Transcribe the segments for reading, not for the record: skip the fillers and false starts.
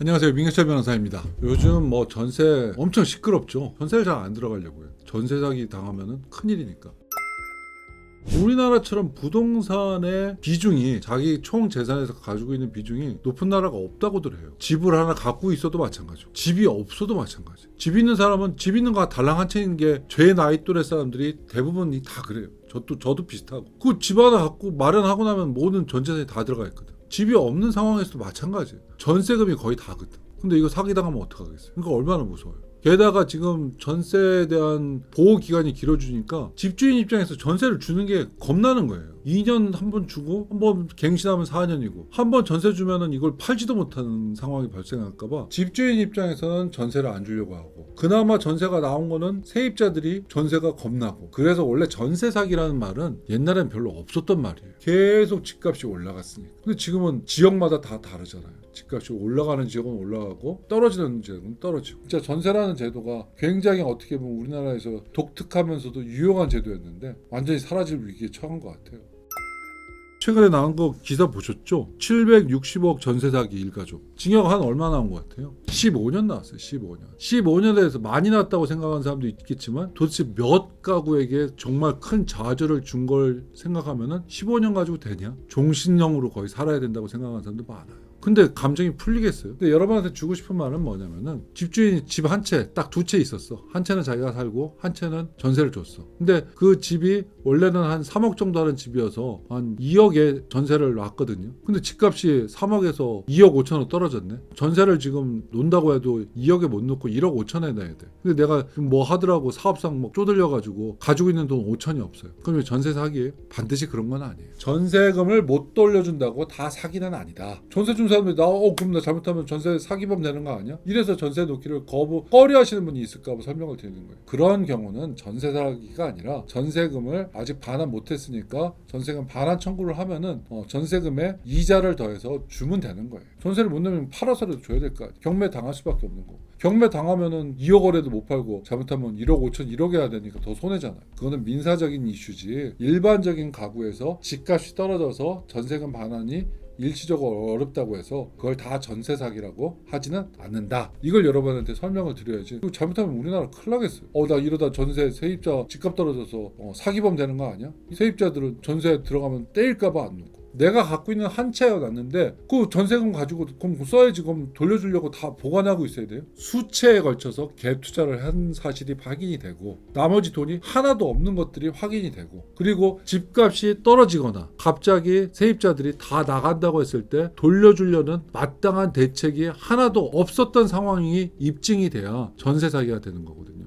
안녕하세요, 민경철 변호사입니다. 요즘 뭐 전세 엄청 시끄럽죠. 전세를 잘 안 들어가려고요. 전세 사기 당하면은 큰일이니까. 우리나라처럼 부동산의 비중이 자기 총 재산에서 가지고 있는 비중이 높은 나라가 없다고들 해요. 집을 하나 갖고 있어도 마찬가지고 집이 없어도 마찬가지. 집 있는 사람은 집 있는 거 달랑 한 채인 게 제 나이 또래 사람들이 대부분이 다 그래요. 저도 비슷하고. 그 집 하나 갖고 마련하고 나면 모든 전 재산이 다 들어가 있거든. 집이 없는 상황에서도 마찬가지예요. 전세금이 거의 다거든. 근데 이거 사기당하면 어떡하겠어요? 그러니까 얼마나 무서워요. 게다가 지금 전세에 대한 보호 기간이 길어지니까 집주인 입장에서 전세를 주는 게 겁나는 거예요. 2년 한 번 주고 한 번 갱신하면 4년이고 한 번 전세 주면은 이걸 팔지도 못하는 상황이 발생할까 봐 집주인 입장에서는 전세를 안 주려고 하고, 그나마 전세가 나온 거는 세입자들이 전세가 겁나고. 그래서 원래 전세 사기라는 말은 옛날엔 별로 없었던 말이에요. 계속 집값이 올라갔으니까. 근데 지금은 지역마다 다 다르잖아요. 집값이 올라가는 지역은 올라가고 떨어지는 지역은 떨어지고. 진짜 전세라는 제도가 굉장히 어떻게 보면 우리나라에서 독특하면서도 유용한 제도였는데 완전히 사라질 위기에 처한 것 같아요. 최근에 나온 거 기사 보셨죠? 760억 전세 사기 일가족. 징역 한 얼마 나온 것 같아요? 15년 나왔어요. 15년. 15년에 대해서 많이 나왔다고 생각하는 사람도 있겠지만 도대체 몇 가구에게 정말 큰 좌절을 준 걸 생각하면은 15년 가지고 되냐? 종신형으로 거의 살아야 된다고 생각하는 사람도 많아요. 근데 감정이 풀리겠어요? 근데 여러분한테 주고 싶은 말은 뭐냐면은, 집주인이 집 한 채, 딱 두 채 있었어. 한 채는 자기가 살고 한 채는 전세를 줬어. 근데 그 집이 원래는 한 3억 정도 하는 집이어서 한 2억에 전세를 놨거든요. 근데 집값이 3억에서 2억 5천으로 떨어졌네. 전세를 지금 논다고 해도 2억에 못 놓고 1억 5천에 내야 돼. 근데 내가 뭐 하더라고 사업상 뭐 쪼들려가지고 가지고 있는 돈 5천이 없어요. 그럼 왜 전세 사기예요? 반드시 그런 건 아니에요. 전세금을 못 돌려준다고 다 사기는 아니다. 전세 준 사람들이 그럼 나 잘못하면 전세 사기범 되는 거 아니야? 이래서 전세 놓기를 꺼려 하시는 분이 있을까 봐 설명을 드리는 거예요. 그런 경우는 전세 사기가 아니라 전세금을 아직 반환 못했으니까 전세금 반환 청구를 하면은 전세금에 이자를 더해서 주면 되는 거예요. 전세를 못 내면 팔아서라도 줘야 될 거 아니에요. 경매 당할 수밖에 없는 거고. 경매 당하면은 2억 원에도 못 팔고 잘못하면 1억 5천 1억 해야 되니까 더 손해잖아요. 그거는 민사적인 이슈지 일반적인 가구에서 집값이 떨어져서 전세금 반환이 일시적으로 어렵다고 해서 그걸 다 전세 사기라고 하지는 않는다. 이걸 여러분한테 설명을 드려야지. 잘못하면 우리나라 큰일 나겠어요. 나 이러다 전세 세입자 집값 떨어져서 사기범 되는 거 아니야? 이 세입자들은 전세 들어가면 떼일까봐 안 놓고. 내가 갖고 있는 한 채가 났는데 그 전세금 가지고 그럼 써야지. 그럼 돌려주려고 다 보관하고 있어야 돼요. 수채에 걸쳐서 갭 투자를 한 사실이 확인이 되고 나머지 돈이 하나도 없는 것들이 확인이 되고, 그리고 집값이 떨어지거나 갑자기 세입자들이 다 나간다고 했을 때 돌려주려는 마땅한 대책이 하나도 없었던 상황이 입증이 돼야 전세 사기가 되는 거거든요.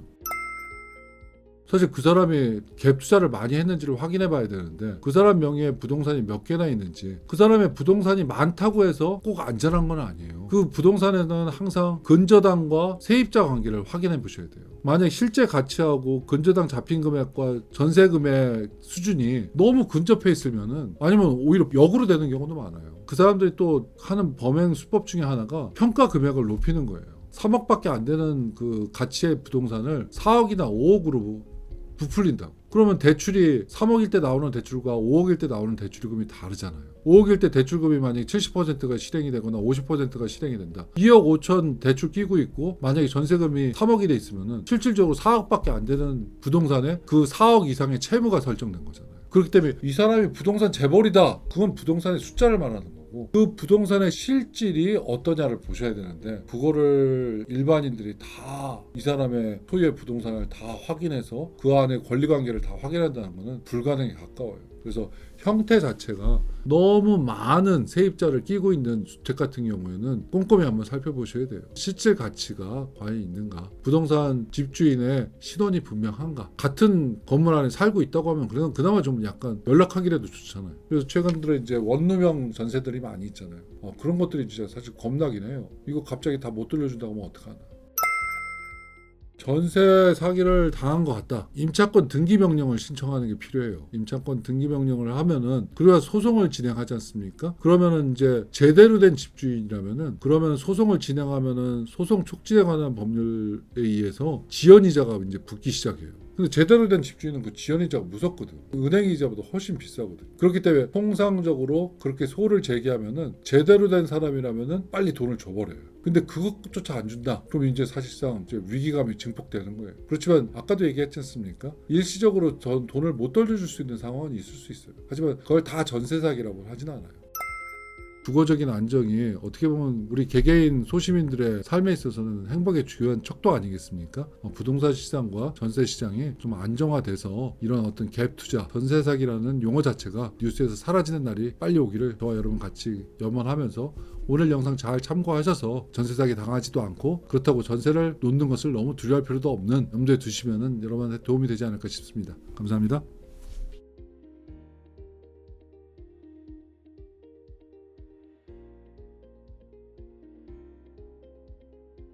사실 그 사람이 갭 투자를 많이 했는지를 확인해 봐야 되는데, 그 사람 명의에 부동산이 몇 개나 있는지, 그 사람의 부동산이 많다고 해서 꼭 안전한 건 아니에요. 그 부동산에는 항상 근저당과 세입자 관계를 확인해 보셔야 돼요. 만약 실제 가치하고 근저당 잡힌 금액과 전세 금액 수준이 너무 근접해 있으면은, 아니면 오히려 역으로 되는 경우도 많아요. 그 사람들이 또 하는 범행 수법 중에 하나가 평가 금액을 높이는 거예요. 3억밖에 안 되는 그 가치의 부동산을 4억이나 5억으로 부풀린다고. 그러면 대출이 3억일 때 나오는 대출과 5억일 때 나오는 대출금이 다르잖아요. 5억일 때 대출금이 만약에 70%가 실행이 되거나 50%가 실행이 된다. 2억 5천 대출 끼고 있고 만약에 전세금이 3억이 돼 있으면은 실질적으로 4억밖에 안 되는 부동산에 그 4억 이상의 채무가 설정된 거잖아요. 그렇기 때문에 이 사람이 부동산 재벌이다. 그건 부동산의 숫자를 말하는 거고, 그 부동산의 실질이 어떠냐를 보셔야 되는데, 그거를 일반인들이 다 이 사람의 소유의 부동산을 다 확인해서 그 안에 권리관계를 다 확인한다는 것은 불가능에 가까워요. 그래서 형태 자체가 너무 많은 세입자를 끼고 있는 주택 같은 경우에는 꼼꼼히 한번 살펴보셔야 돼요. 실질 가치가 과연 있는가, 부동산 집주인의 신원이 분명한가, 같은 건물 안에 살고 있다고 하면 그나마 좀 약간 연락하기라도 좋잖아요. 그래서 최근 들어 이제 원룸형 전세들이 많이 있잖아요. 그런 것들이 진짜 사실 겁나긴 해요. 이거 갑자기 다 못 돌려준다고 하면 어떡하나. 전세 사기를 당한 것 같다. 임차권 등기 명령을 신청하는 게 필요해요. 임차권 등기 명령을 하면은 그래야 소송을 진행하지 않습니까? 그러면은 이제 제대로 된 집주인이라면은 그러면 소송을 진행하면은 소송 촉진에 관한 법률에 의해서 지연이자가 이제 붙기 시작해요. 근데 제대로 된 집주인은 그 지연이자가 무섭거든. 은행 이자보다 훨씬 비싸거든. 그렇기 때문에 통상적으로 그렇게 소를 제기하면은 제대로 된 사람이라면은 빨리 돈을 줘버려요. 근데 그것조차 안 준다. 그럼 이제 사실상 이제 위기감이 증폭되는 거예요. 그렇지만 아까도 얘기했지 않습니까? 일시적으로 전 돈을 못 돌려줄 수 있는 상황은 있을 수 있어요. 하지만 그걸 다 전세 사기라고 하진 않아요. 주거적인 안정이 어떻게 보면 우리 개개인 소시민들의 삶에 있어서는 행복의 중요한 척도 아니겠습니까? 부동산 시장과 전세 시장이 좀 안정화돼서 이런 어떤 갭 투자, 전세 사기라는 용어 자체가 뉴스에서 사라지는 날이 빨리 오기를 저와 여러분 같이 염원하면서 오늘 영상 잘 참고하셔서 전세 사기 당하지도 않고 그렇다고 전세를 놓는 것을 너무 두려워할 필요도 없는 염두에 두시면은 여러분한테 도움이 되지 않을까 싶습니다. 감사합니다.